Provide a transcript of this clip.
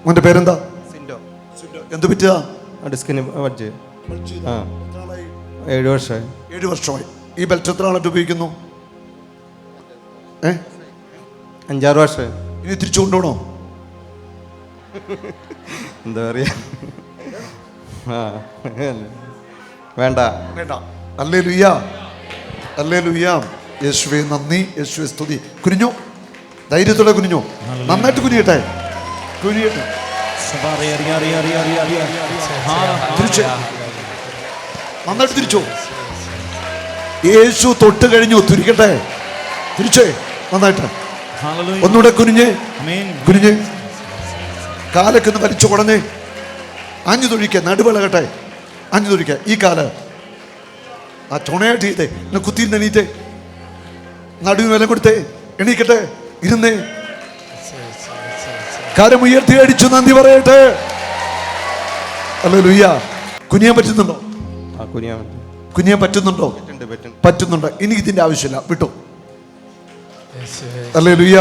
മോൻ്റെ പേരെന്താ? സിൻഡോ. എന്ത് പറ്റിയതാ? ഡിസ്കിന് വജ്ജ്. 7 വർഷമായി. 7 വർഷമായി. ഈ ബെൽറ്റ് എത്ര ആളായിട്ട് ഉപയോഗിക്കുന്നു? 5-6 വർഷമായി. ഇനി തിരിച്ചു കൊണ്ടുപോകണോ? എന്താ പറയാ, വേണ്ട വേണ്ട. Hallelujah, hallelujah. യേശുവേ നന്ദി, യേശുവേ സ്തുതി. കുനിഞ്ഞു, ധൈര്യത്തോടെ കുനിഞ്ഞു. നന്നായിട്ട് കുനിയട്ടെ, കുനിയട്ടെ. തിരിച്ച്, നന്നായിട്ട് തിരിച്ചു. യേശു തൊട്ട് കഴിഞ്ഞു. തിരിക്കട്ടെ, തിരിച്ചേ, നന്നായിട്ട്. ഒന്നുകൂടെ കുനിഞ്ഞ്, കുനിഞ്ഞ്, കാലൊക്കെ ഒന്ന് വലിച്ചു കുടഞ്ഞ് ആഞ്ഞു തൊഴിക്കുക. നടുവിളകട്ടെ, ആഞ്ഞു തൊഴിക്കുക. ഈ കാല് ആ ചുണയായിട്ട് ചെയ്തേ, കുത്തിയിരുന്ന് എണീറ്റേ, നടുവിന് വില കൊടുത്തേ, എണീക്കട്ടെ, ഇരുന്നേ, കരം ഉയർത്തി അടിച്ചു നന്ദി പറയട്ടെ. ഹല്ലേലൂയ. കുനിയാൻ പറ്റുന്നുണ്ടോ? കുനിയാൻ പറ്റുന്നുണ്ടോ? പറ്റുന്നുണ്ട്. ഇനി ഇതിന്റെ ആവശ്യമില്ല, വിട്ടു. ഹല്ലേലൂയ.